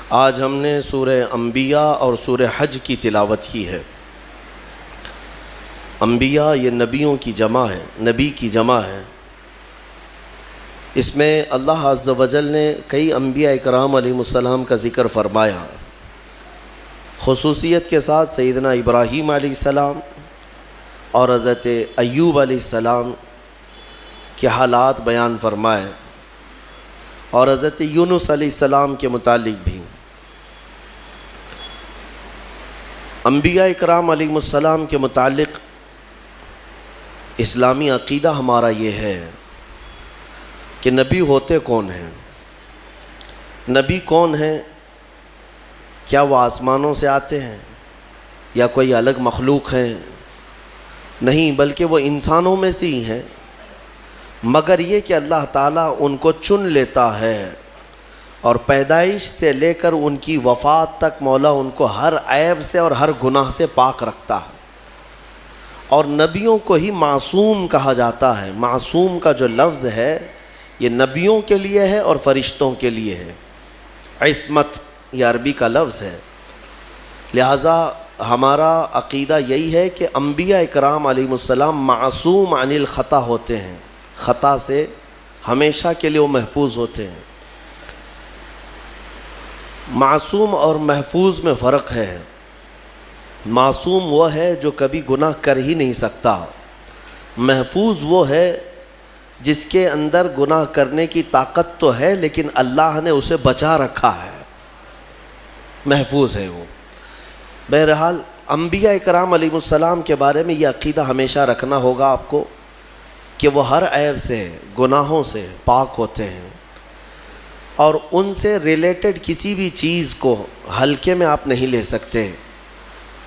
آج ہم نے سورہ انبیاء اور سورہ حج کی تلاوت کی ہے۔ انبیاء یہ نبیوں کی جمع ہے، نبی کی جمع ہے۔ اس میں اللہ عز و جل نے کئی انبیاء اکرام علیہ السلام کا ذکر فرمایا، خصوصیت کے ساتھ سیدنا ابراہیم علیہ السلام اور حضرت ایوب علیہ السلام کے حالات بیان فرمائے، اور حضرت یونس علیہ السلام کے متعلق بھی۔ انبیاء اکرام علیہ السلام کے متعلق اسلامی عقیدہ ہمارا یہ ہے کہ نبی ہوتے کون ہیں؟ نبی کون ہیں؟ کیا وہ آسمانوں سے آتے ہیں یا کوئی الگ مخلوق ہیں؟ نہیں، بلکہ وہ انسانوں میں سے ہی ہیں، مگر یہ کہ اللہ تعالیٰ ان کو چن لیتا ہے اور پیدائش سے لے کر ان کی وفات تک مولا ان کو ہر عیب سے اور ہر گناہ سے پاک رکھتا ہے۔ اور نبیوں کو ہی معصوم کہا جاتا ہے۔ معصوم کا جو لفظ ہے یہ نبیوں کے لیے ہے اور فرشتوں کے لیے ہے۔ عصمت یہ عربی کا لفظ ہے، لہٰذا ہمارا عقیدہ یہی ہے کہ انبیاء اکرام علیہ السلام معصوم عن الخطا ہوتے ہیں، خطا سے ہمیشہ کے لیے وہ محفوظ ہوتے ہیں۔ معصوم اور محفوظ میں فرق ہے۔ معصوم وہ ہے جو کبھی گناہ کر ہی نہیں سکتا، محفوظ وہ ہے جس کے اندر گناہ کرنے کی طاقت تو ہے لیکن اللہ نے اسے بچا رکھا ہے، محفوظ ہے وہ۔ بہرحال انبیاء اکرام علیہ السلام کے بارے میں یہ عقیدہ ہمیشہ رکھنا ہوگا آپ کو کہ وہ ہر عیب سے، گناہوں سے پاک ہوتے ہیں، اور ان سے ریلیٹڈ کسی بھی چیز کو ہلکے میں آپ نہیں لے سکتے۔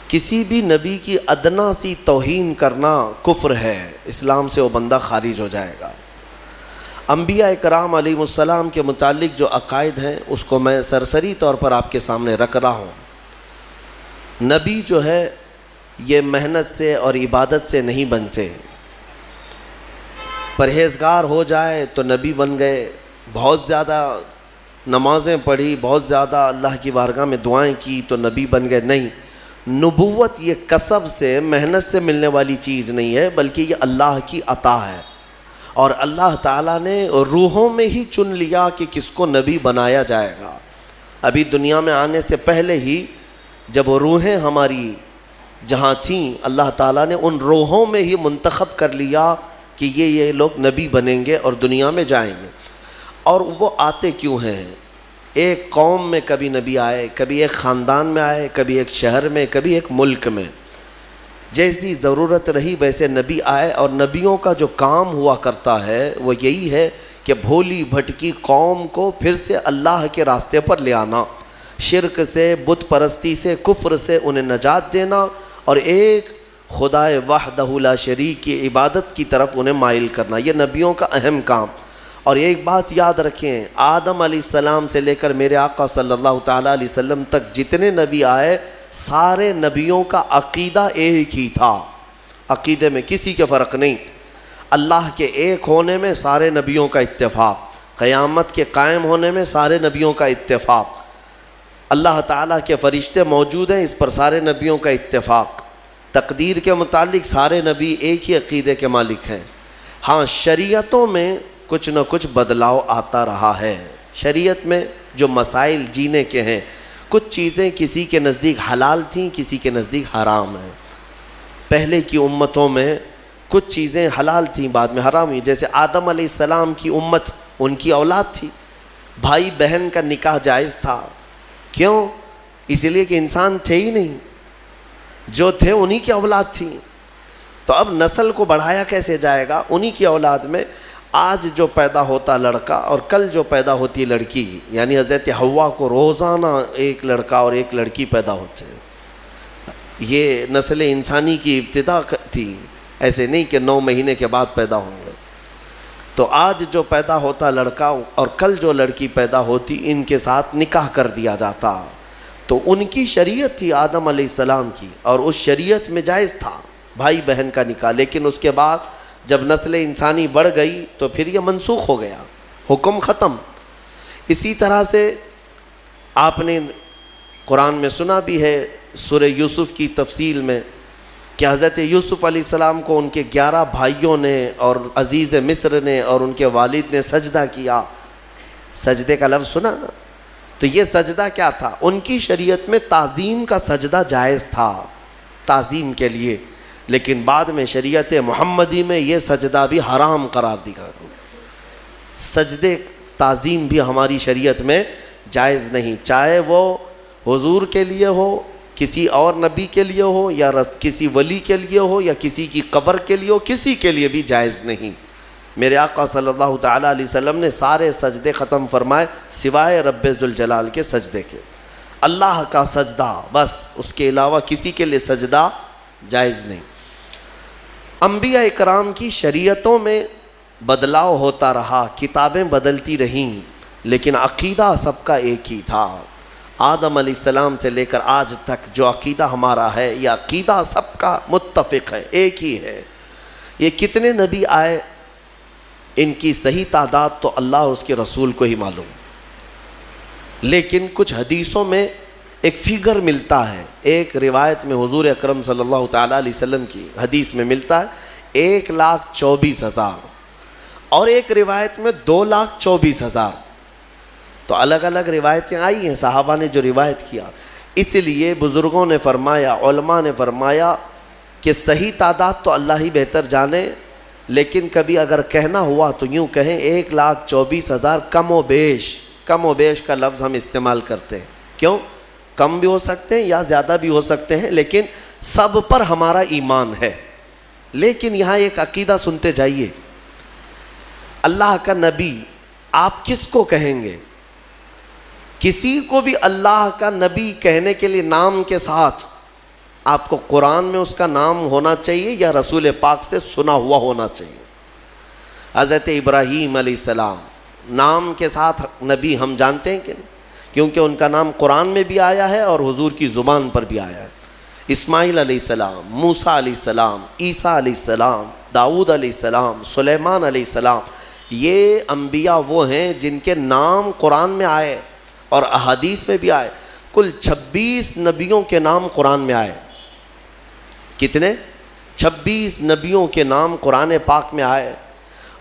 کسی بھی نبی کی ادنا سی توہین کرنا کفر ہے، اسلام سے وہ بندہ خارج ہو جائے گا۔ انبیاء اکرام علیہ السلام کے متعلق جو عقائد ہیں اس کو میں سرسری طور پر آپ کے سامنے رکھ رہا ہوں۔ نبی جو ہے یہ محنت سے اور عبادت سے نہیں بنتے۔ پرہیزگار ہو جائے تو نبی بن گئے، بہت زیادہ نمازیں پڑھی، بہت زیادہ اللہ کی بارگاہ میں دعائیں کی تو نبی بن گئے، نہیں۔ نبوت یہ کسب سے، محنت سے ملنے والی چیز نہیں ہے، بلکہ یہ اللہ کی عطا ہے، اور اللہ تعالیٰ نے روحوں میں ہی چن لیا کہ کس کو نبی بنایا جائے گا۔ ابھی دنیا میں آنے سے پہلے ہی جب وہ روحیں ہماری جہاں تھیں، اللہ تعالیٰ نے ان روحوں میں ہی منتخب کر لیا کہ یہ لوگ نبی بنیں گے اور دنیا میں جائیں گے۔ اور وہ آتے کیوں ہیں؟ ایک قوم میں کبھی نبی آئے، کبھی ایک خاندان میں آئے، کبھی ایک شہر میں، کبھی ایک ملک میں، جیسی ضرورت رہی ویسے نبی آئے۔ اور نبیوں کا جو کام ہوا کرتا ہے وہ یہی ہے کہ بھولی بھٹکی قوم کو پھر سے اللہ کے راستے پر لے آنا، شرک سے، بت پرستی سے، کفر سے انہیں نجات دینا، اور ایک خدائے وحدہ لا شریک کی عبادت کی طرف انہیں مائل کرنا، یہ نبیوں کا اہم کام۔ اور ایک بات یاد رکھیں، آدم علیہ السلام سے لے کر میرے آقا صلی اللہ تعالیٰ علیہ وسلم تک جتنے نبی آئے، سارے نبیوں کا عقیدہ ایک ہی تھا، عقیدے میں کسی کے فرق نہیں۔ اللہ کے ایک ہونے میں سارے نبیوں کا اتفاق، قیامت کے قائم ہونے میں سارے نبیوں کا اتفاق، اللہ تعالیٰ کے فرشتے موجود ہیں اس پر سارے نبیوں کا اتفاق، تقدیر کے متعلق سارے نبی ایک ہی عقیدے کے مالک ہیں۔ ہاں، شریعتوں میں کچھ نہ کچھ بدلاؤ آتا رہا ہے۔ شریعت میں جو مسائل جینے کے ہیں، کچھ چیزیں کسی کے نزدیک حلال تھیں، کسی کے نزدیک حرام ہیں۔ پہلے کی امتوں میں کچھ چیزیں حلال تھیں، بعد میں حرام ہوئی۔ جیسے آدم علیہ السلام کی امت، ان کی اولاد تھی، بھائی بہن کا نکاح جائز تھا۔ کیوں؟ اس لیے کہ انسان تھے ہی نہیں، جو تھے انہی کی اولاد تھی، تو اب نسل کو بڑھایا کیسے جائے گا؟ انہی کی اولاد میں آج جو پیدا ہوتا لڑکا اور کل جو پیدا ہوتی لڑکی، یعنی حضرت حوا کو روزانہ ایک لڑکا اور ایک لڑکی پیدا ہوتے ہیں۔ یہ نسل انسانی کی ابتدا تھی، ایسے نہیں کہ 9 مہینے کے بعد پیدا ہوں گے۔ تو آج جو پیدا ہوتا لڑکا اور کل جو لڑکی پیدا ہوتی، ان کے ساتھ نکاح کر دیا جاتا۔ تو ان کی شریعت تھی آدم علیہ السلام کی، اور اس شریعت میں جائز تھا بھائی بہن کا نکاح، لیکن اس کے بعد جب نسل انسانی بڑھ گئی تو پھر یہ منسوخ ہو گیا، حکم ختم۔ اسی طرح سے آپ نے قرآن میں سنا بھی ہے سورہ یوسف کی تفصیل میں کہ حضرت یوسف علیہ السلام کو ان کے 11 بھائیوں نے اور عزیز مصر نے اور ان کے والد نے سجدہ کیا. سجدے کا لفظ سنا نا؟ تو یہ سجدہ کیا تھا؟ ان کی شریعت میں تعظیم کا سجدہ جائز تھا، تعظیم کے لیے، لیکن بعد میں شریعت محمدی میں یہ سجدہ بھی حرام قرار دیا. سجدے تعظیم بھی ہماری شریعت میں جائز نہیں، چاہے وہ حضور کے لیے ہو، کسی اور نبی کے لیے ہو، یا کسی ولی کے لیے ہو، یا کسی کی قبر کے لیے ہو، کسی کے لیے بھی جائز نہیں. میرے آقا صلی اللہ تعالیٰ علیہ وسلم نے سارے سجدے ختم فرمائے سوائے رب ذوالجلال کے سجدے کے. اللہ کا سجدہ بس، اس کے علاوہ کسی کے لیے سجدہ جائز نہیں. انبیاء اکرام کی شریعتوں میں بدلاؤ ہوتا رہا، کتابیں بدلتی رہیں، لیکن عقیدہ سب کا ایک ہی تھا. آدم علیہ السلام سے لے کر آج تک جو عقیدہ ہمارا ہے، یہ عقیدہ سب کا متفق ہے، ایک ہی ہے. یہ کتنے نبی آئے، ان کی صحیح تعداد تو اللہ اور اس کے رسول کو ہی معلوم، لیکن کچھ حدیثوں میں ایک فگر ملتا ہے. ایک روایت میں حضور اکرم صلی اللہ تعالیٰ علیہ وسلم کی حدیث میں ملتا ہے 1,24,000، اور ایک روایت میں 2,24,000. تو الگ الگ روایتیں آئی ہیں، صحابہ نے جو روایت کیا. اس لیے بزرگوں نے فرمایا، علماء نے فرمایا کہ صحیح تعداد تو اللہ ہی بہتر جانے، لیکن کبھی اگر کہنا ہوا تو یوں کہیں 1,24,000 کم و بیش. کم و بیش کا لفظ ہم استعمال کرتے ہیں، کیوں؟ کم بھی ہو سکتے ہیں یا زیادہ بھی ہو سکتے ہیں، لیکن سب پر ہمارا ایمان ہے. لیکن یہاں ایک عقیدہ سنتے جائیے. اللہ کا نبی آپ کس کو کہیں گے؟ کسی کو بھی اللہ کا نبی کہنے کے لیے نام کے ساتھ آپ کو قرآن میں اس کا نام ہونا چاہیے یا رسول پاک سے سنا ہوا ہونا چاہیے. حضرت ابراہیم علیہ السلام نام کے ساتھ نبی ہم جانتے ہیں کہ نہیں؟ کیونکہ ان کا نام قرآن میں بھی آیا ہے اور حضور کی زبان پر بھی آیا ہے. اسماعیل علیہ السلام، موسیٰ علیہ السلام، عیسیٰ علیہ السلام، داؤد علیہ السلام، سلیمان علیہ السلام، یہ انبیاء وہ ہیں جن کے نام قرآن میں آئے اور احادیث میں بھی آئے. کل 26 نبیوں کے نام قرآن میں آئے. کتنے؟ 26 نبیوں کے نام قرآن پاک میں آئے،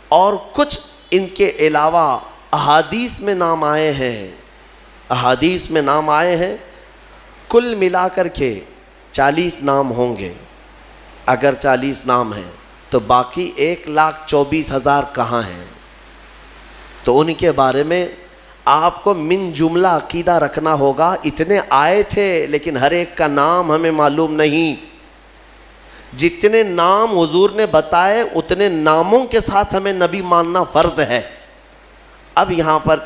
اور کچھ ان کے علاوہ احادیث میں نام آئے ہیں. احادیث میں نام آئے ہیں، کل ملا کر کے 40 نام ہوں گے. اگر 40 نام ہیں تو باقی 1,24,000 کہاں ہیں؟ تو ان کے بارے میں آپ کو من جملہ عقیدہ رکھنا ہوگا. اتنے آئے تھے لیکن ہر ایک کا نام ہمیں معلوم نہیں. جتنے نام حضور نے بتائے اتنے ناموں کے ساتھ ہمیں نبی ماننا فرض ہے. اب یہاں پر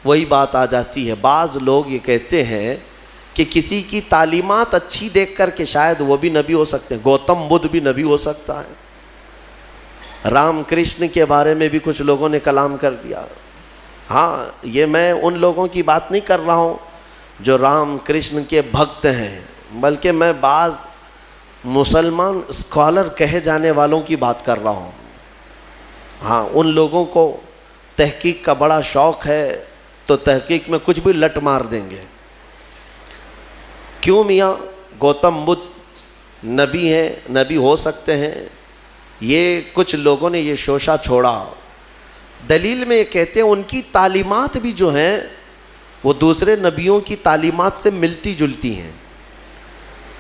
وہی بات آ جاتی ہے، بعض لوگ یہ کہتے ہیں کہ کسی کی تعلیمات اچھی دیکھ کر کے شاید وہ بھی نبی ہو سکتے ہیں. گوتم بدھ بھی نبی ہو سکتا ہے. رام کرشن کے بارے میں بھی کچھ لوگوں نے کلام کر دیا. ہاں، یہ میں ان لوگوں کی بات نہیں کر رہا ہوں جو رام کرشن کے بھکت ہیں، بلکہ میں بعض مسلمان اسکالر کہے جانے والوں کی بات کر رہا ہوں. ہاں، ان لوگوں کو تحقیق کا بڑا شوق ہے تو تحقیق میں کچھ بھی لٹ مار دیں گے. کیوں میاں؟ گوتم بدھ نبی ہیں، نبی ہو سکتے ہیں. یہ کچھ لوگوں نے یہ شوشہ چھوڑا. دلیل میں یہ کہتے ہیں ان کی تعلیمات بھی جو ہیں وہ دوسرے نبیوں کی تعلیمات سے ملتی جلتی ہیں.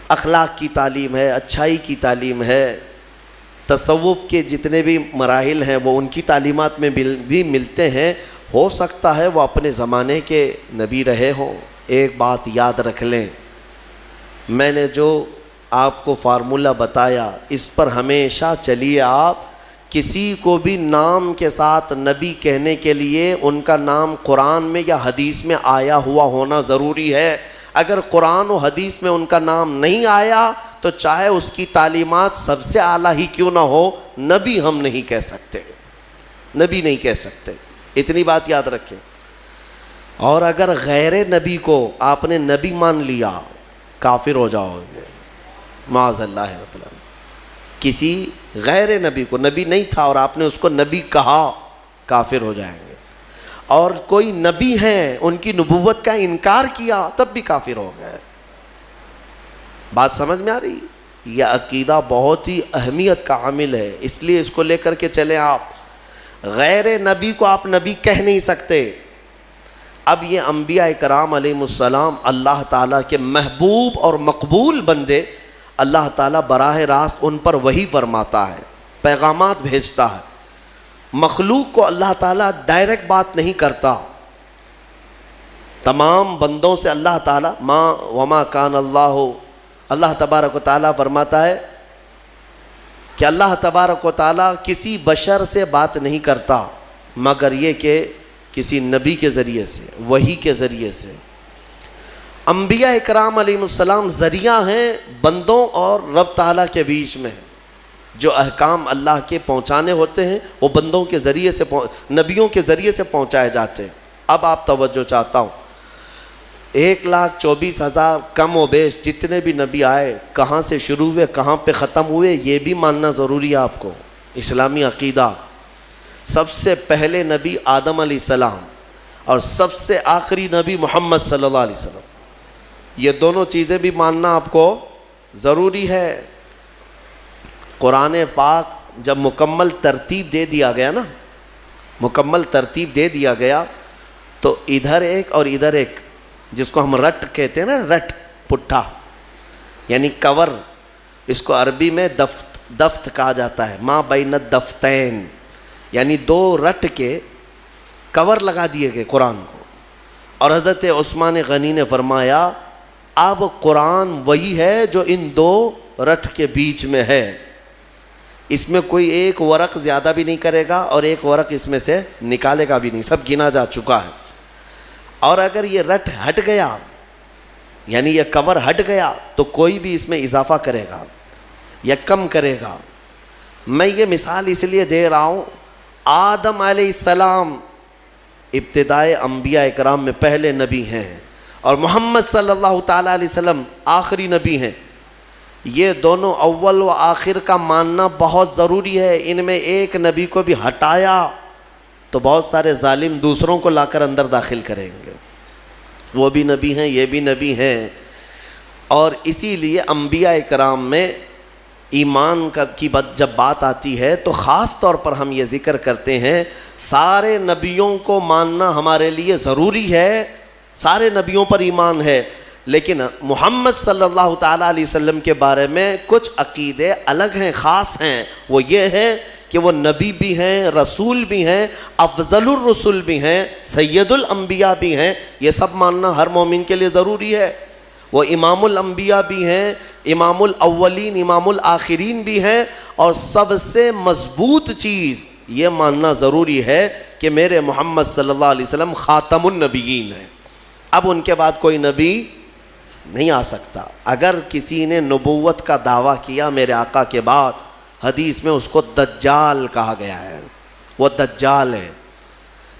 اخلاق کی تعلیم ہے، اچھائی کی تعلیم ہے، تصوف کے جتنے بھی مراحل ہیں وہ ان کی تعلیمات میں بھی ملتے ہیں. ہو سکتا ہے وہ اپنے زمانے کے نبی رہے ہوں. ایک بات یاد رکھ لیں، میں نے جو آپ کو فارمولہ بتایا اس پر ہمیشہ چلیے. آپ کسی کو بھی نام کے ساتھ نبی کہنے کے لیے ان کا نام قرآن میں یا حدیث میں آیا ہوا ہونا ضروری ہے. اگر قرآن و حدیث میں ان کا نام نہیں آیا تو چاہے اس کی تعلیمات سب سے اعلیٰ ہی کیوں نہ ہو، نبی ہم نہیں کہہ سکتے، نبی نہیں کہہ سکتے. اتنی بات یاد رکھیں. اور اگر غیر نبی کو آپ نے نبی مان لیا کافر ہو جاؤ گے، معاذ اللہ رب العالمین. کسی غیر نبی کو، نبی نہیں تھا اور آپ نے اس کو نبی کہا، کافر ہو جائیں گے. اور کوئی نبی ہیں ان کی نبوت کا انکار کیا تب بھی کافر ہو گئے. بات سمجھ میں آ رہی؟ یہ عقیدہ بہت ہی اہمیت کا عامل ہے، اس لیے اس کو لے کر کے چلیں. آپ غیر نبی کو آپ نبی کہہ نہیں سکتے. اب یہ انبیاء کرام علیہ السلام اللہ تعالیٰ کے محبوب اور مقبول بندے، اللہ تعالیٰ براہ راست ان پر وحی فرماتا ہے، پیغامات بھیجتا ہے. مخلوق کو اللہ تعالیٰ ڈائریکٹ بات نہیں کرتا. تمام بندوں سے اللہ تعالیٰ وما کان اللہ تبارک و تعالیٰ فرماتا ہے کہ اللہ تبارک و تعالیٰ کسی بشر سے بات نہیں کرتا مگر یہ کہ کسی نبی کے ذریعے سے، وحی کے ذریعے سے. انبیاء اکرام علیہ السلام ذریعہ ہیں بندوں اور رب تعالیٰ کے بیچ میں. جو احکام اللہ کے پہنچانے ہوتے ہیں وہ بندوں کے ذریعے سے، نبیوں کے ذریعے سے پہنچائے جاتے ہیں. اب آپ توجہ چاہتا ہوں، 1,24,000 کم و بیش جتنے بھی نبی آئے کہاں سے شروع ہوئے کہاں پہ ختم ہوئے یہ بھی ماننا ضروری ہے آپ کو. اسلامی عقیدہ، سب سے پہلے نبی آدم علیہ السلام اور سب سے آخری نبی محمد صلی اللہ علیہ وسلم، یہ دونوں چیزیں بھی ماننا آپ کو ضروری ہے. قرآن پاک جب مکمل ترتیب دے دیا گیا نا، مکمل ترتیب دے دیا گیا تو ادھر ایک اور ادھر ایک، جس کو ہم رٹ کہتے ہیں نا، رٹ پٹھا یعنی کور، اس کو عربی میں دفت کہا جاتا ہے. ما بین الدفتین، یعنی 2 رٹ کے کور لگا دیے گئے قرآن کو. اور حضرت عثمان غنی نے فرمایا اب قرآن وہی ہے جو ان 2 رٹ کے بیچ میں ہے، اس میں کوئی ایک ورق زیادہ بھی نہیں کرے گا اور ایک ورق اس میں سے نکالے گا بھی نہیں، سب گنا جا چکا ہے. اور اگر یہ رٹ ہٹ گیا یعنی یہ کور ہٹ گیا تو کوئی بھی اس میں اضافہ کرے گا یا کم کرے گا. میں یہ مثال اس لیے دے رہا ہوں، آدم علیہ السلام ابتدائے انبیاء اکرام میں پہلے نبی ہیں اور محمد صلی اللہ تعالیٰ علیہ وسلم آخری نبی ہیں. یہ دونوں اول و آخر کا ماننا بہت ضروری ہے. ان میں ایک نبی کو بھی ہٹایا تو بہت سارے ظالم دوسروں کو لا کر اندر داخل کریں گے. وہ بھی نبی ہیں، یہ بھی نبی ہیں. اور اسی لیے انبیاء کرام میں ایمان کی جب بات آتی ہے تو خاص طور پر ہم یہ ذکر کرتے ہیں سارے نبیوں کو ماننا ہمارے لیے ضروری ہے، سارے نبیوں پر ایمان ہے. لیکن محمد صلی اللہ تعالیٰ علیہ وسلم کے بارے میں کچھ عقیدے الگ ہیں، خاص ہیں. وہ یہ ہے کہ وہ نبی بھی ہیں، رسول بھی ہیں، افضل الرسل بھی ہیں، سید الانبیاء بھی ہیں. یہ سب ماننا ہر مومن کے لیے ضروری ہے. وہ امام الانبیاء بھی ہیں، امام الاولین امام الآخرین بھی ہیں. اور سب سے مضبوط چیز یہ ماننا ضروری ہے کہ میرے محمد صلی اللہ علیہ وسلم خاتم النبیین ہیں. اب ان کے بعد کوئی نبی نہیں آ سکتا. اگر کسی نے نبوت کا دعویٰ کیا میرے آقا کے بعد، حدیث میں اس کو دجال کہا گیا ہے. وہ دجال ہے.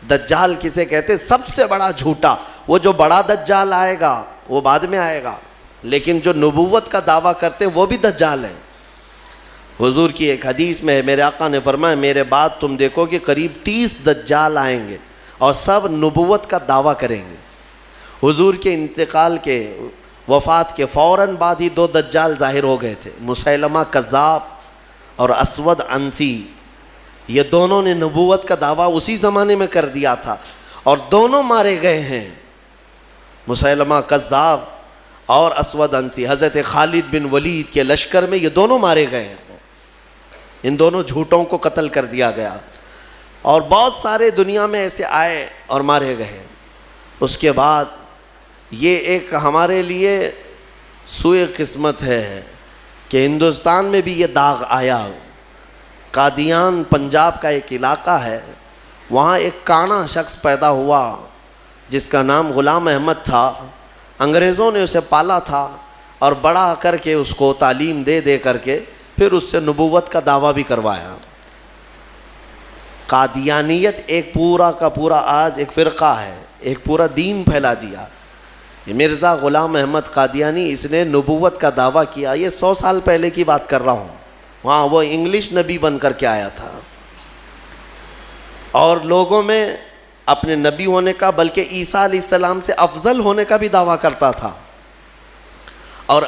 دجال کسے کہتے؟ سب سے بڑا جھوٹا. وہ جو بڑا دجال آئے گا وہ بعد میں آئے گا، لیکن جو نبوت کا دعویٰ کرتے ہیں وہ بھی دجال ہیں. حضور کی ایک حدیث میں میرے آقا نے فرمایا میرے بعد تم دیکھو کہ قریب 30 دجال آئیں گے اور سب نبوت کا دعویٰ کریں گے. حضور کے انتقال کے، وفات کے فوراً بعد ہی 2 دجال ظاہر ہو گئے تھے، مسیلمہ کذاب اور اسود عنسی. یہ دونوں نے نبوت کا دعویٰ اسی زمانے میں کر دیا تھا اور دونوں مارے گئے ہیں، مسیلمہ کذاب اور اسود عنسی. حضرت خالد بن ولید کے لشکر میں یہ دونوں مارے گئے ہیں. ان دونوں جھوٹوں کو قتل کر دیا گیا اور بہت سارے دنیا میں ایسے آئے اور مارے گئے. اس کے بعد یہ ایک ہمارے لیے سوئے قسمت ہے کہ ہندوستان میں بھی یہ داغ آیا. قادیان پنجاب کا ایک علاقہ ہے، وہاں ایک کانا شخص پیدا ہوا جس کا نام غلام احمد تھا. انگریزوں نے اسے پالا تھا اور بڑا کر کے اس کو تعلیم دے دے کر کے پھر اس سے نبوت کا دعویٰ بھی کروایا. قادیانیت ایک پورا کا پورا آج ایک فرقہ ہے، ایک پورا دین پھیلا دیا. مرزا غلام احمد قادیانی، اس نے نبوت کا دعویٰ کیا. یہ 100 سال پہلے کی بات کر رہا ہوں. وہاں وہ انگلش نبی بن کر کے آیا تھا اور لوگوں میں اپنے نبی ہونے کا بلکہ عیسیٰ علیہ السلام سے افضل ہونے کا بھی دعویٰ کرتا تھا، اور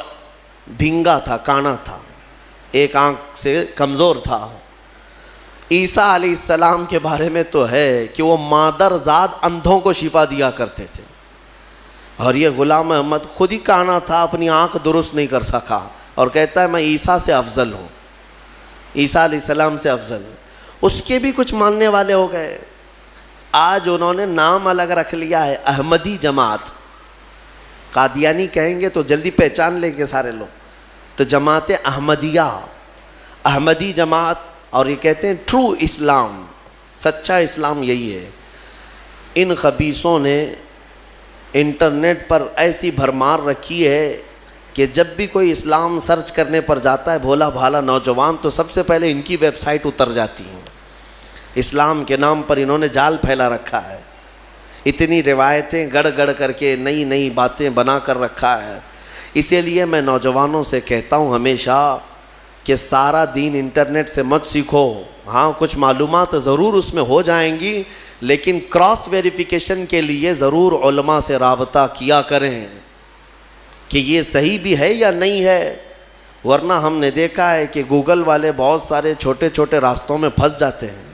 بھینگا تھا، کانا تھا، ایک آنکھ سے کمزور تھا۔ عیسیٰ علیہ السلام کے بارے میں تو ہے کہ وہ مادر ذات اندھوں کو شفا دیا کرتے تھے، اور یہ غلام احمد خود ہی کانا تھا، اپنی آنکھ درست نہیں کر سکا، اور کہتا ہے میں عیسیٰ سے افضل ہوں، عیسیٰ علیہ السلام سے افضل۔ اس کے بھی کچھ ماننے والے ہو گئے، آج انہوں نے نام الگ رکھ لیا ہے، احمدی جماعت۔ قادیانی کہیں گے تو جلدی پہچان لیں گے سارے لوگ، تو جماعت احمدیہ، احمدی جماعت، اور یہ کہتے ہیں ٹرو اسلام، سچا اسلام یہی ہے۔ ان خبیثوں نے انٹرنیٹ پر ایسی بھرمار رکھی ہے کہ جب بھی کوئی اسلام سرچ کرنے پر جاتا ہے بھولا بھالا نوجوان، تو سب سے پہلے ان کی ویب سائٹ اتر جاتی ہیں۔ اسلام کے نام پر انہوں نے جال پھیلا رکھا ہے، اتنی روایتیں گڑ گڑ کر کے نئی نئی باتیں بنا کر رکھا ہے۔ اسی لیے میں نوجوانوں سے کہتا ہوں ہمیشہ کہ سارا دین انٹرنیٹ سے مت سیکھو، ہاں کچھ معلومات ضرور اس میں ہو جائیں گی، لیکن کراس ویریفیکیشن کے لیے ضرور علماء سے رابطہ کیا کریں کہ یہ صحیح بھی ہے یا نہیں ہے، ورنہ ہم نے دیکھا ہے کہ گوگل والے بہت سارے چھوٹے چھوٹے راستوں میں پھنس جاتے ہیں،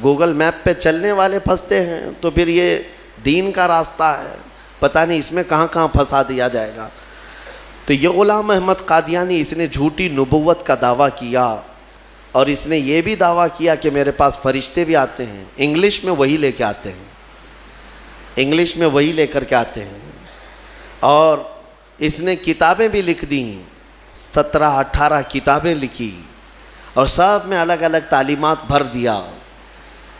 گوگل میپ پہ چلنے والے پھنستے ہیں، تو پھر یہ دین کا راستہ ہے، پتہ نہیں اس میں کہاں کہاں پھنسا دیا جائے گا۔ تو یہ غلام احمد قادیانی، اس نے جھوٹی نبوت کا دعویٰ کیا، اور اس نے یہ بھی دعویٰ کیا کہ میرے پاس فرشتے بھی آتے ہیں، انگلش میں وہی لے کے آتے ہیں، انگلش میں وہی لے کر کے آتے ہیں، اور اس نے کتابیں بھی لکھ دیں، 17-18 کتابیں لکھی، اور سب میں الگ الگ تعلیمات بھر دیا۔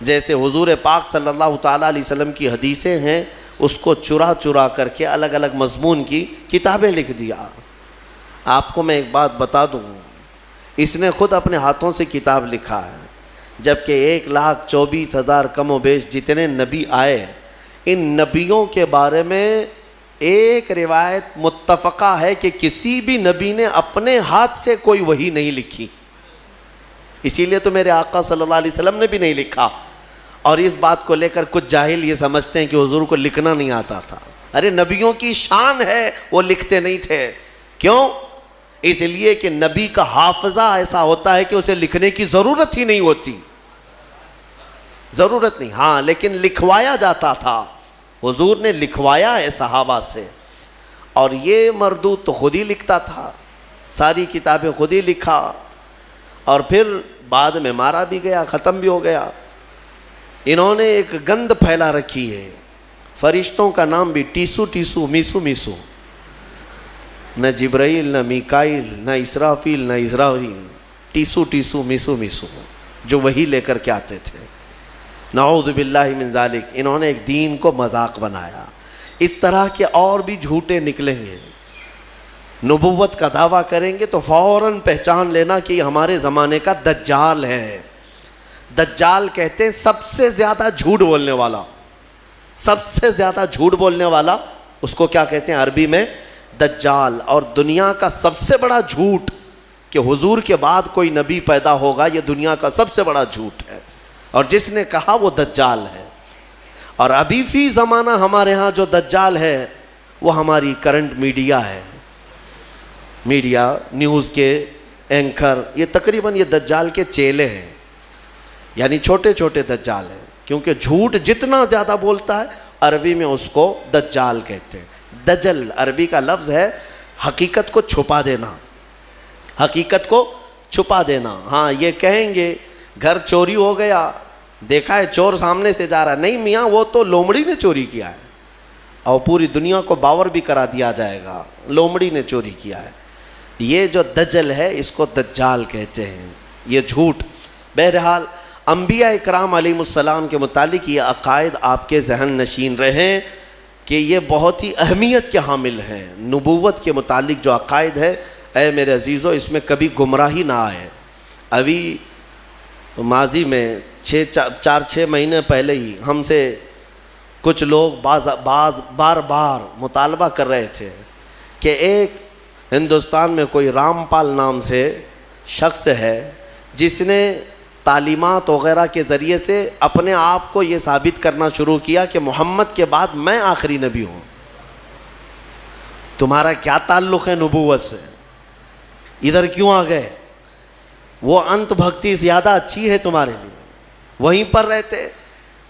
جیسے حضور پاک صلی اللہ تعالیٰ علیہ وسلم کی حدیثیں ہیں، اس کو چرا چرا کر کے الگ الگ مضمون کی کتابیں لکھ دیا۔ آپ کو میں ایک بات بتا دوں، اس نے خود اپنے ہاتھوں سے کتاب لکھا ہے، جبکہ 1,24,000 کم و بیش جتنے نبی آئے، ان نبیوں کے بارے میں ایک روایت متفقہ ہے کہ کسی بھی نبی نے اپنے ہاتھ سے کوئی وحی نہیں لکھی، اسی لیے تو میرے آقا صلی اللہ علیہ وسلم نے بھی نہیں لکھا۔ اور اس بات کو لے کر کچھ جاہل یہ سمجھتے ہیں کہ حضور کو لکھنا نہیں آتا تھا، ارے نبیوں کی شان ہے وہ لکھتے نہیں تھے، کیوں؟ اس لیے کہ نبی کا حافظہ ایسا ہوتا ہے کہ اسے لکھنے کی ضرورت ہی نہیں ہوتی، ضرورت نہیں، ہاں لیکن لکھوایا جاتا تھا، حضور نے لکھوایا ہے صحابہ سے، اور یہ مردود تو خود ہی لکھتا تھا، ساری کتابیں خود ہی لکھا، اور پھر بعد میں مارا بھی گیا، ختم بھی ہو گیا۔ انہوں نے ایک گند پھیلا رکھی ہے، فرشتوں کا نام بھی ٹیسو ٹیسو میسو میسو، نہ جبرائیل نہ میکائیل نہ اسرافیل نہ اسرافیل، ٹیسو ٹیسو میسو میسو، جو وہی لے کر کے آتے تھے۔ نعوذ باللہ من ذالک، انہوں نے ایک دین کو مذاق بنایا۔ اس طرح کے اور بھی جھوٹے نکلیں گے، نبوت کا دعویٰ کریں گے تو فوراً پہچان لینا کہ یہ ہمارے زمانے کا دجال ہے۔ دجال کہتے ہیں سب سے زیادہ جھوٹ بولنے والا، سب سے زیادہ جھوٹ بولنے والا، اس کو کیا کہتے ہیں عربی میں؟ دجال۔ اور دنیا کا سب سے بڑا جھوٹ کہ حضور کے بعد کوئی نبی پیدا ہوگا، یہ دنیا کا سب سے بڑا جھوٹ ہے، اور جس نے کہا وہ دجال ہے۔ اور ابھی فی زمانہ ہمارے ہاں جو دجال ہے وہ ہماری کرنٹ میڈیا ہے، میڈیا، نیوز کے اینکر، یہ تقریباً یہ دجال کے چیلے ہیں، یعنی چھوٹے چھوٹے دجال ہیں، کیونکہ جھوٹ جتنا زیادہ بولتا ہے عربی میں اس کو دجال کہتے ہیں۔ دجل عربی کا لفظ ہے حقیقت کو چھپا دینا، حقیقت کو چھپا دینا۔ ہاں یہ کہیں گے گھر چوری ہو گیا، دیکھا ہے چور سامنے سے جا رہا ہے، نہیں میاں وہ تو لومڑی نے چوری کیا ہے، اور پوری دنیا کو باور بھی کرا دیا جائے گا لومڑی نے چوری کیا ہے۔ یہ جو دجل ہے اس کو دجال کہتے ہیں، یہ جھوٹ۔ بہرحال انبیاء اکرام علیہ السلام کے متعلق یہ عقائد آپ کے ذہن نشین رہیں کہ یہ بہت ہی اہمیت کے حامل ہیں۔ نبوت کے متعلق جو عقائد ہے، اے میرے عزیزو، اس میں کبھی گمراہی نہ آئے۔ ابھی ماضی میں 4-6 مہینے پہلے ہی ہم سے کچھ لوگ بار بار مطالبہ کر رہے تھے کہ ایک ہندوستان میں کوئی رام پال نام سے شخص ہے جس نے تعلیمات وغیرہ کے ذریعے سے اپنے آپ کو یہ ثابت کرنا شروع کیا کہ محمد کے بعد میں آخری نبی ہوں. تمہارا کیا تعلق ہے نبوت سے؟ ادھر کیوں آ گئے؟ وہ انت بھکتی زیادہ اچھی ہے تمہارے لیے، وہیں پر رہتے.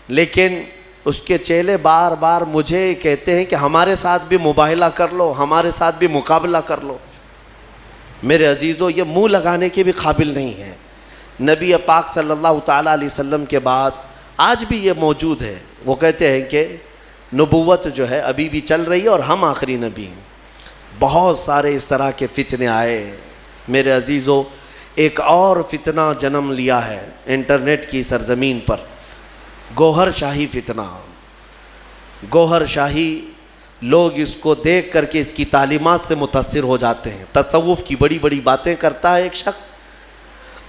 لیکن اس کے چیلے بار بار مجھے کہتے ہیں کہ ہمارے ساتھ بھی مباہلہ کر لو، ہمارے ساتھ بھی مقابلہ کر لو. میرے عزیزو، یہ منہ لگانے کے بھی قابل نہیں ہے. نبی پاک صلی اللہ تعالیٰ علیہ وسلم کے بعد آج بھی یہ موجود ہے. وہ کہتے ہیں کہ نبوت جو ہے ابھی بھی چل رہی ہے اور ہم آخری نبی ہیں. بہت سارے اس طرح کے فتنے آئے. میرے عزیزو، ایک اور فتنہ جنم لیا ہے انٹرنیٹ کی سرزمین پر، گوہر شاہی فتنہ. گوہر شاہی، لوگ اس کو دیکھ کر کے اس کی تعلیمات سے متاثر ہو جاتے ہیں. تصوف کی بڑی بڑی باتیں کرتا ہے ایک شخص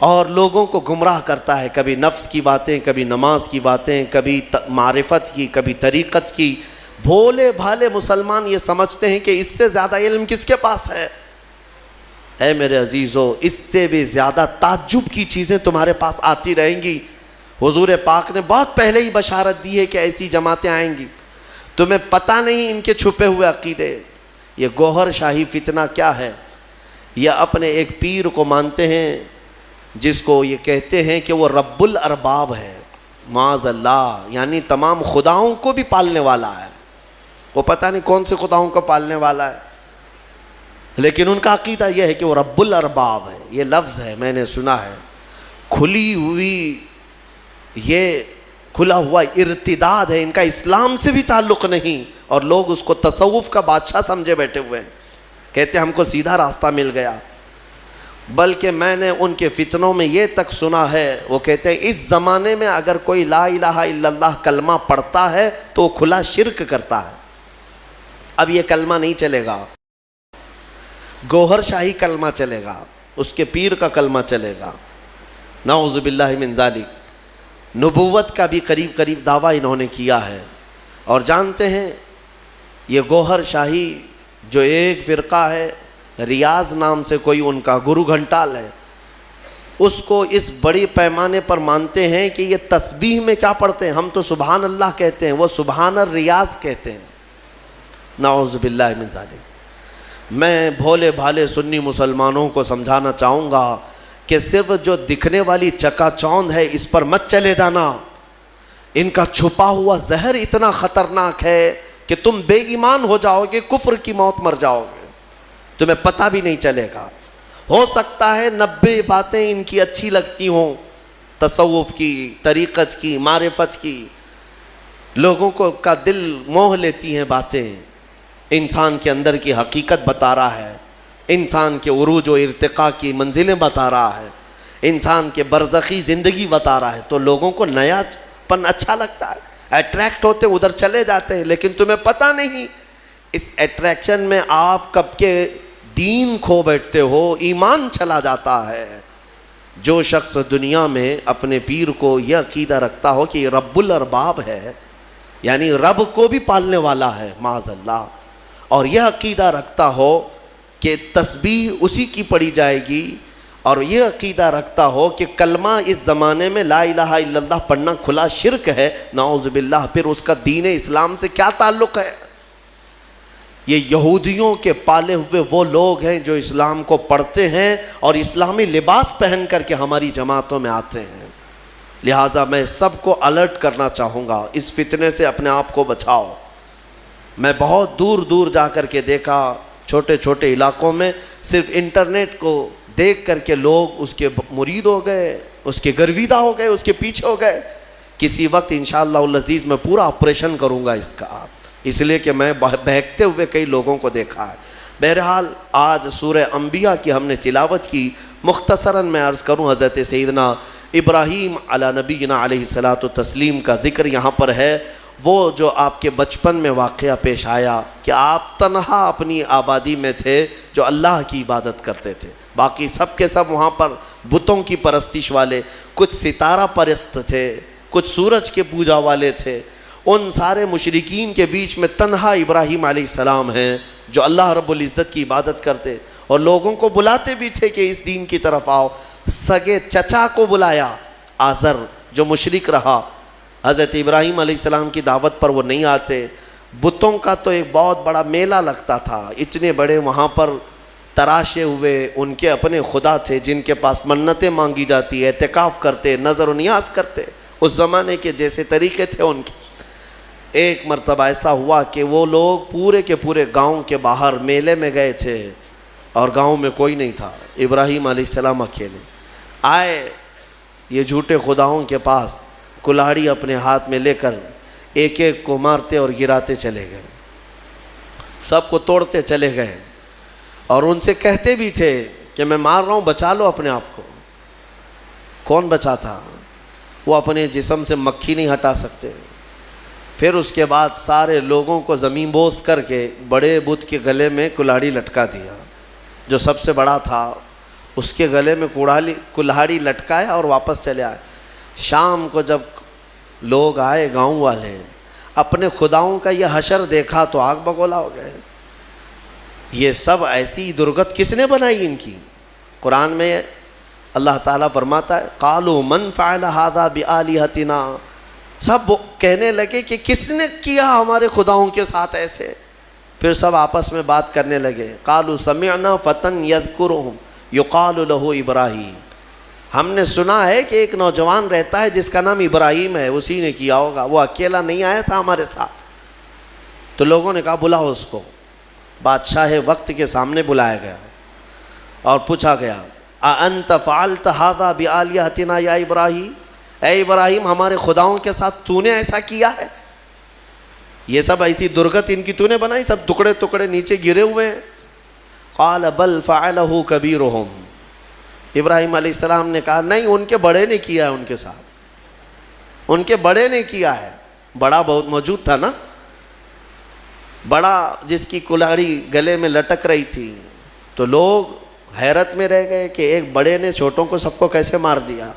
اور لوگوں کو گمراہ کرتا ہے. کبھی نفس کی باتیں، کبھی نماز کی باتیں، کبھی معرفت کی، کبھی طریقت کی. بھولے بھالے مسلمان یہ سمجھتے ہیں کہ اس سے زیادہ علم کس کے پاس ہے. اے میرے عزیزو، اس سے بھی زیادہ تعجب کی چیزیں تمہارے پاس آتی رہیں گی. حضور پاک نے بہت پہلے ہی بشارت دی ہے کہ ایسی جماعتیں آئیں گی. تمہیں پتہ نہیں ان کے چھپے ہوئے عقیدے. یہ گوہر شاہی فتنہ کیا ہے؟ یہ اپنے ایک پیر کو مانتے ہیں جس کو یہ کہتے ہیں کہ وہ رب الارباب ہے، معاذ اللہ، یعنی تمام خداؤں کو بھی پالنے والا ہے. وہ پتہ نہیں کون سے خداؤں کو پالنے والا ہے، لیکن ان کا عقیدہ یہ ہے کہ وہ رب الارباب ہے. یہ لفظ ہے، میں نے سنا ہے. کھلی ہوئی، یہ کھلا ہوا ارتداد ہے. ان کا اسلام سے بھی تعلق نہیں اور لوگ اس کو تصوف کا بادشاہ سمجھے بیٹھے ہوئے ہیں. کہتے ہم کو سیدھا راستہ مل گیا. بلکہ میں نے ان کے فتنوں میں یہ تک سنا ہے، وہ کہتے ہیں اس زمانے میں اگر کوئی لا الہ الا اللہ کلمہ پڑھتا ہے تو وہ کھلا شرک کرتا ہے. اب یہ کلمہ نہیں چلے گا، گوہر شاہی کلمہ چلے گا، اس کے پیر کا کلمہ چلے گا. نعوذ باللہ من ذالک. نبوت کا بھی قریب قریب دعویٰ انہوں نے کیا ہے. اور جانتے ہیں یہ گوہر شاہی جو ایک فرقہ ہے، ریاض نام سے کوئی ان کا گرو گھنٹال ہے، اس کو اس بڑی پیمانے پر مانتے ہیں کہ یہ تسبیح میں کیا پڑھتے ہیں؟ ہم تو سبحان اللہ کہتے ہیں، وہ سبحان الریاض کہتے ہیں. نعوذ باللہ من ذالک. میں بھولے بھالے سنی مسلمانوں کو سمجھانا چاہوں گا کہ صرف جو دکھنے والی چکا چوند ہے اس پر مت چلے جانا. ان کا چھپا ہوا زہر اتنا خطرناک ہے کہ تم بے ایمان ہو جاؤ گے، کفر کی موت مر جاؤ گے، تمہیں پتہ بھی نہیں چلے گا. ہو سکتا ہے 90 باتیں ان کی اچھی لگتی ہوں، تصوف کی، طریقت کی، معرفت کی، لوگوں کو کا دل موہ لیتی ہیں باتیں. انسان کے اندر کی حقیقت بتا رہا ہے، انسان کے عروج و ارتقاء کی منزلیں بتا رہا ہے، انسان کے برزخی زندگی بتا رہا ہے. تو لوگوں کو نیا پن اچھا لگتا ہے، اٹریکٹ ہوتے ادھر چلے جاتے ہیں. لیکن تمہیں پتہ نہیں اس اٹریکشن میں آپ کب کے دین کھو بیٹھتے ہو، ایمان چلا جاتا ہے. جو شخص دنیا میں اپنے پیر کو یہ عقیدہ رکھتا ہو کہ یہ رب الارباب ہے، یعنی رب کو بھی پالنے والا ہے معاذ اللہ، اور یہ عقیدہ رکھتا ہو کہ تسبیح اسی کی پڑھی جائے گی، اور یہ عقیدہ رکھتا ہو کہ کلمہ اس زمانے میں لا الہ الا اللہ پڑھنا کھلا شرک ہے، نعوذ باللہ، پھر اس کا دین اسلام سے کیا تعلق ہے؟ یہ یہودیوں کے پالے ہوئے وہ لوگ ہیں جو اسلام کو پڑھتے ہیں اور اسلامی لباس پہن کر کے ہماری جماعتوں میں آتے ہیں. لہٰذا میں سب کو الرٹ کرنا چاہوں گا، اس فتنے سے اپنے آپ کو بچاؤ. میں بہت دور دور جا کر کے دیکھا، چھوٹے چھوٹے علاقوں میں صرف انٹرنیٹ کو دیکھ کر کے لوگ اس کے مرید ہو گئے، اس کے گرویدہ ہو گئے، اس کے پیچھے ہو گئے. کسی وقت انشاءاللہ العزیز میں پورا آپریشن کروں گا اس کا، اس لیے کہ میں بہکتے ہوئے کئی لوگوں کو دیکھا ہے. بہرحال آج سورہ انبیاء کی ہم نے تلاوت کی. مختصراً میں عرض کروں، حضرت سیدنا ابراہیم علی نبینا علیہ الصلاۃ والتسلیم کا ذکر یہاں پر ہے. وہ جو آپ کے بچپن میں واقعہ پیش آیا کہ آپ تنہا اپنی آبادی میں تھے جو اللہ کی عبادت کرتے تھے، باقی سب کے سب وہاں پر بتوں کی پرستش والے، کچھ ستارہ پرست تھے، کچھ سورج کے پوجا والے تھے. ان سارے مشرکین کے بیچ میں تنہا ابراہیم علیہ السلام ہیں جو اللہ رب العزت کی عبادت کرتے اور لوگوں کو بلاتے بھی تھے کہ اس دین کی طرف آؤ. سگے چچا کو بلایا آزر جو مشرک رہا، حضرت ابراہیم علیہ السلام کی دعوت پر وہ نہیں آتے۔ بتوں کا تو ایک بہت بڑا میلہ لگتا تھا، اتنے بڑے وہاں پر تراشے ہوئے ان کے اپنے خدا تھے جن کے پاس منتیں مانگی جاتی، اعتکاف کرتے، نظر و نیاز کرتے، اس زمانے کے جیسے طریقے تھے ان کے۔ ایک مرتبہ ایسا ہوا کہ وہ لوگ پورے کے پورے گاؤں کے باہر میلے میں گئے تھے اور گاؤں میں کوئی نہیں تھا، ابراہیم علیہ السلام اکیلے آئے یہ جھوٹے خداؤں کے پاس، کلاڑی اپنے ہاتھ میں لے کر ایک ایک کو مارتے اور گراتے چلے گئے، سب کو توڑتے چلے گئے، اور ان سے کہتے بھی تھے کہ میں مار رہا ہوں، بچا لو اپنے آپ کو۔ کون بچاتا؟ وہ اپنے جسم سے مکھی نہیں ہٹا سکتے۔ پھر اس کے بعد سارے لوگوں کو زمین بوس کر کے بڑے بت کے گلے میں کلاڑی لٹکا دیا، جو سب سے بڑا تھا اس کے گلے میں کلاڑی لٹکایا اور واپس چلے آئے۔ شام کو جب لوگ آئے گاؤں والے، اپنے خداؤں کا یہ حشر دیکھا تو آگ بگولا ہو گئے۔ یہ سب ایسی درگت کس نے بنائی ان کی؟ قرآن میں اللہ تعالیٰ فرماتا ہے قالوا من فعل هذا بآلهتنا، سب کہنے لگے کہ کس نے کیا ہمارے خداؤں کے ساتھ ایسے؟ پھر سب آپس میں بات کرنے لگے، قالوا سمعنا فتى يذكرهم يقال له ابراہیم، ہم نے سنا ہے کہ ایک نوجوان رہتا ہے جس کا نام ابراہیم ہے، اسی نے کیا ہوگا، وہ اکیلا نہیں آیا تھا ہمارے ساتھ۔ تو لوگوں نے کہا بلاؤ اس کو۔ بادشاہ وقت کے سامنے بلایا گیا اور پوچھا گیا اَأَنْتَ فَعَلْتَ هَذَا بِآلِهَتِنَا یا ابراہیم، اے ابراہیم ہمارے خداؤں کے ساتھ تو نے ایسا کیا ہے؟ یہ سب ایسی درگت ان کی تو نے بنائی، سب ٹکڑے ٹکڑے نیچے گرے ہوئے ہیں۔ قال بل فعلہ کبیرہم، ابراہیم علیہ السلام نے کہا نہیں، ان کے بڑے نے کیا ہے، ان کے ساتھ ان کے بڑے نے کیا ہے۔ بڑا بہت موجود تھا نا، بڑا جس کی کلاڑی گلے میں لٹک رہی تھی، تو لوگ حیرت میں رہ گئے کہ ایک بڑے نے چھوٹوں کو سب کو کیسے مار دیا۔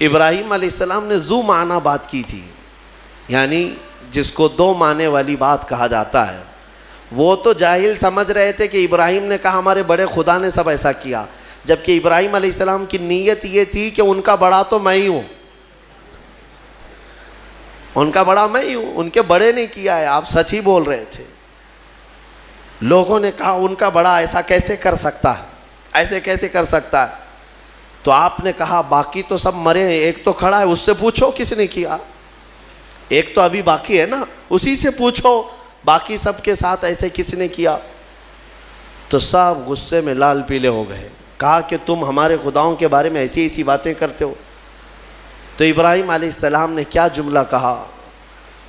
ابراہیم علیہ السلام نے ذو معنی بات کی تھی، یعنی جس کو دو معنی والی بات کہا جاتا ہے۔ وہ تو جاہل سمجھ رہے تھے کہ ابراہیم نے کہا ہمارے بڑے خدا نے سب ایسا کیا، جبکہ ابراہیم علیہ السلام کی نیت یہ تھی کہ ان کا بڑا تو میں ہی ہوں، ان کا بڑا میں ہی ہوں، ان کے بڑے نے کیا ہے، آپ سچ ہی بول رہے تھے۔ لوگوں نے کہا ان کا بڑا ایسا کیسے کر سکتا ہے، ایسے کیسے کر سکتا ہے؟ تو آپ نے کہا باقی تو سب مرے ہیں، ایک تو کھڑا ہے، اس سے پوچھو کس نے کیا، ایک تو ابھی باقی ہے نا، اسی سے پوچھو باقی سب کے ساتھ ایسے کس نے کیا۔ تو سب غصے میں لال پیلے ہو گئے، کہا کہ تم ہمارے خداؤں کے بارے میں ایسی ایسی باتیں کرتے ہو۔ تو ابراہیم علیہ السلام نے کیا جملہ کہا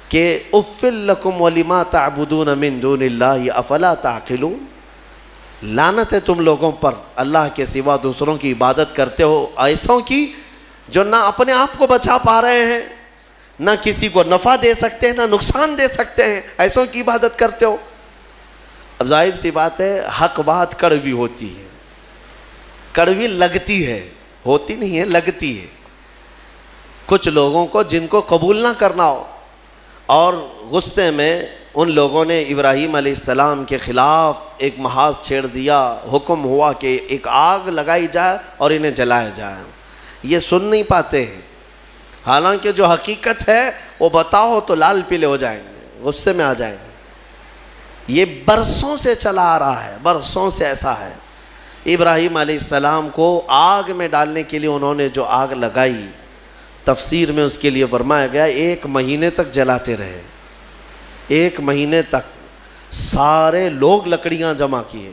کہ اُفٍ لَكُمْ وَلِمَا تَعْبُدُونَ مِن دُونِ اللَّهِ أَفَلَا تَعْقِلُونَ، لعنت ہے تم لوگوں پر، اللہ کے سوا دوسروں کی عبادت کرتے ہو، ایسوں کی جو نہ اپنے آپ کو بچا پا رہے ہیں، نہ کسی کو نفع دے سکتے ہیں، نہ نقصان دے سکتے ہیں، ایسوں کی عبادت کرتے ہو۔ اب ظاہر سی بات ہے حق بات کڑوی ہوتی ہے، کڑوی لگتی ہے، ہوتی نہیں ہے، لگتی ہے۔ کچھ لوگوں کو جن کو قبول نہ کرنا ہو، اور غصے میں ان لوگوں نے ابراہیم علیہ السلام کے خلاف ایک محاذ چھیڑ دیا، حکم ہوا کہ ایک آگ لگائی جائے اور انہیں جلایا جائے۔ یہ سن نہیں پاتے ہیں، حالانکہ جو حقیقت ہے وہ بتاؤ تو لال پیلے ہو جائیں گے، غصے میں آ جائیں گے۔ یہ برسوں سے چلا آ رہا ہے، برسوں سے ایسا ہے۔ ابراہیم علیہ السلام کو آگ میں ڈالنے کے لیے انہوں نے جو آگ لگائی، تفسیر میں اس کے لیے فرمایا گیا 1 مہینے تک جلاتے رہے، 1 مہینے تک سارے لوگ لکڑیاں جمع کیے،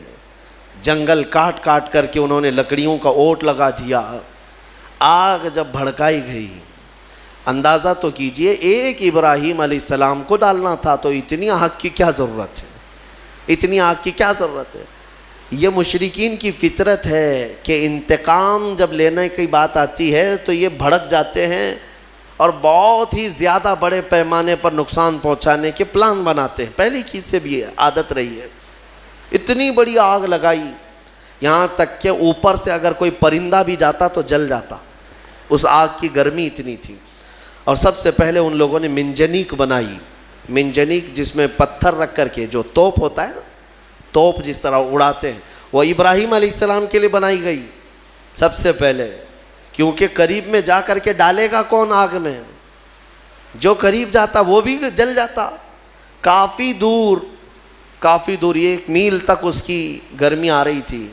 جنگل کاٹ کاٹ کر کے انہوں نے لکڑیوں کا اوٹ لگا دیا۔ آگ جب بھڑکائی گئی، اندازہ تو کیجئے ایک ابراہیم علیہ السلام کو ڈالنا تھا، تو اتنی آگ کی کیا ضرورت ہے، اتنی آگ کی کیا ضرورت ہے؟ یہ مشرکین کی فطرت ہے کہ انتقام جب لینے کی بات آتی ہے تو یہ بھڑک جاتے ہیں اور بہت ہی زیادہ بڑے پیمانے پر نقصان پہنچانے کے پلان بناتے ہیں، پہلی چیز سے بھی عادت رہی ہے۔ اتنی بڑی آگ لگائی، یہاں تک کہ اوپر سے اگر کوئی پرندہ بھی جاتا تو جل جاتا، اس آگ کی گرمی اتنی تھی۔ اور سب سے پہلے ان لوگوں نے منجنیق بنائی، منجنیق جس میں پتھر رکھ کر کے جو توپ ہوتا ہے نا، توپ جس طرح اڑاتے ہیں، وہ ابراہیم علیہ السلام کے لیے بنائی گئی۔ سب سے پہلے کیونکہ قریب میں جا کر کے ڈالے گا کون آگ میں؟ جو قریب جاتا وہ بھی جل جاتا. کافی دور 1 میل تک اس کی گرمی آ رہی تھی.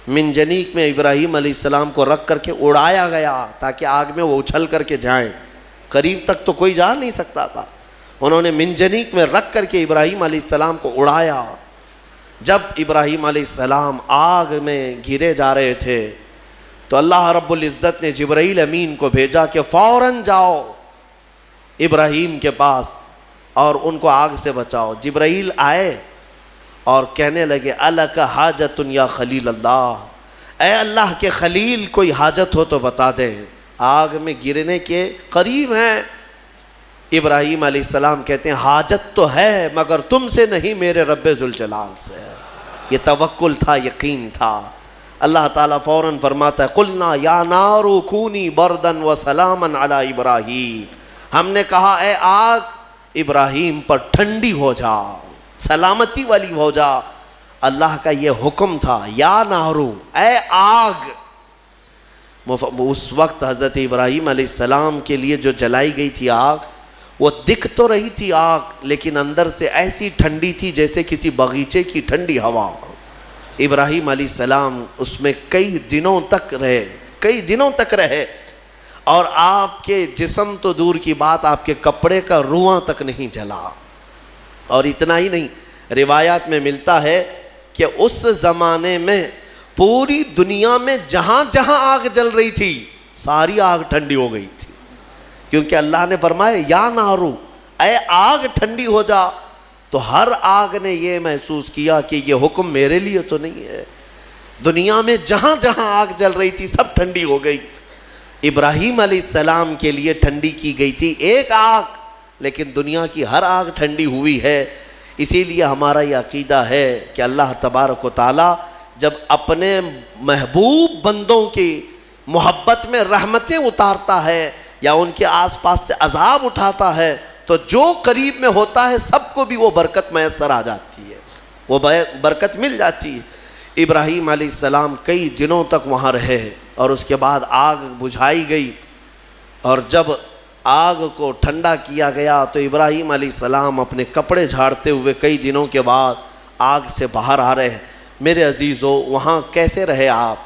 منجنیق میں ابراہیم علیہ السلام کو رکھ کر کے اڑایا گیا تاکہ آگ میں وہ اچھل کر کے جائیں. قریب تک تو کوئی جا نہیں سکتا تھا. انہوں نے منجنیق میں رکھ کر کے ابراہیم علیہ السلام کو اڑایا. جب ابراہیم علیہ السلام آگ میں گرے جا رہے تھے تو اللہ رب العزت نے جبرائیل امین کو بھیجا کہ فوراً جاؤ ابراہیم کے پاس اور ان کو آگ سے بچاؤ. جبرائیل آئے اور کہنے لگے الک حاجت یا خلیل اللہ، اے اللہ کے خلیل کوئی حاجت ہو تو بتا دیں، آگ میں گرنے کے قریب ہیں. ابراہیم علیہ السلام کہتے ہیں حاجت تو ہے مگر تم سے نہیں، میرے رب ذوالجلال سے. یہ توکل تھا، یقین تھا. اللہ تعالیٰ فوراً فرماتا ہے قلنا یا نار کونی بردن و سلاما علی ابراہیم، ہم نے کہا اے آگ ابراہیم پر ٹھنڈی ہو جا، سلامتی والی ہو جا. اللہ کا یہ حکم تھا یا نارو، اے آگ. اس وقت حضرت ابراہیم علیہ السلام کے لیے جو جلائی گئی تھی آگ، وہ دکھ تو رہی تھی آگ لیکن اندر سے ایسی ٹھنڈی تھی جیسے کسی باغیچے کی ٹھنڈی ہوا. ابراہیم علیہ السلام اس میں کئی دنوں تک رہے اور آپ کے جسم تو دور کی بات، آپ کے کپڑے کا رواں تک نہیں جلا. اور اتنا ہی نہیں، روایات میں ملتا ہے کہ اس زمانے میں پوری دنیا میں جہاں جہاں آگ جل رہی تھی ساری آگ ٹھنڈی ہو گئی تھی، کیونکہ اللہ نے فرمایا یا نارو، اے آگ ٹھنڈی ہو جا. تو ہر آگ نے یہ محسوس کیا کہ یہ حکم میرے لیے تو نہیں ہے. دنیا میں جہاں جہاں آگ جل رہی تھی سب ٹھنڈی ہو گئی. ابراہیم علیہ السلام کے لیے ٹھنڈی کی گئی تھی ایک آگ، لیکن دنیا کی ہر آگ ٹھنڈی ہوئی ہے. اسی لیے ہمارا یہ عقیدہ ہے کہ اللہ تبارک و تعالیٰ جب اپنے محبوب بندوں کی محبت میں رحمتیں اتارتا ہے یا ان کے آس پاس سے عذاب اٹھاتا ہے تو جو قریب میں ہوتا ہے سب کو بھی وہ برکت میسر آ جاتی ہے، وہ برکت مل جاتی ہے. ابراہیم علیہ السلام کئی دنوں تک وہاں رہے اور اس کے بعد آگ بجھائی گئی. اور جب آگ کو ٹھنڈا کیا گیا تو ابراہیم علیہ السلام اپنے کپڑے جھاڑتے ہوئے کئی دنوں کے بعد آگ سے باہر آ رہے ہیں. میرے عزیزو، وہاں کیسے رہے آپ؟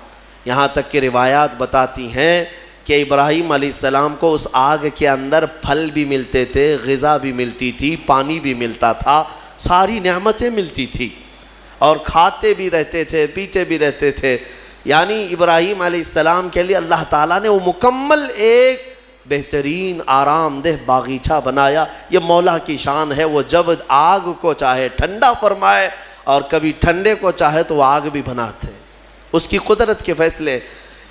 یہاں تک کہ روایات بتاتی ہیں کہ ابراہیم علیہ السلام کو اس آگ کے اندر پھل بھی ملتے تھے، غذا بھی ملتی تھی، پانی بھی ملتا تھا، ساری نعمتیں ملتی تھی اور کھاتے بھی رہتے تھے، پیتے بھی رہتے تھے. یعنی ابراہیم علیہ السلام کے لیے اللہ تعالیٰ نے وہ مکمل ایک بہترین آرام دہ باغیچہ بنایا. یہ مولا کی شان ہے، وہ جب آگ کو چاہے ٹھنڈا فرمائے اور کبھی ٹھنڈے کو چاہے تو وہ آگ بھی بناتے، اس کی قدرت کے فیصلے.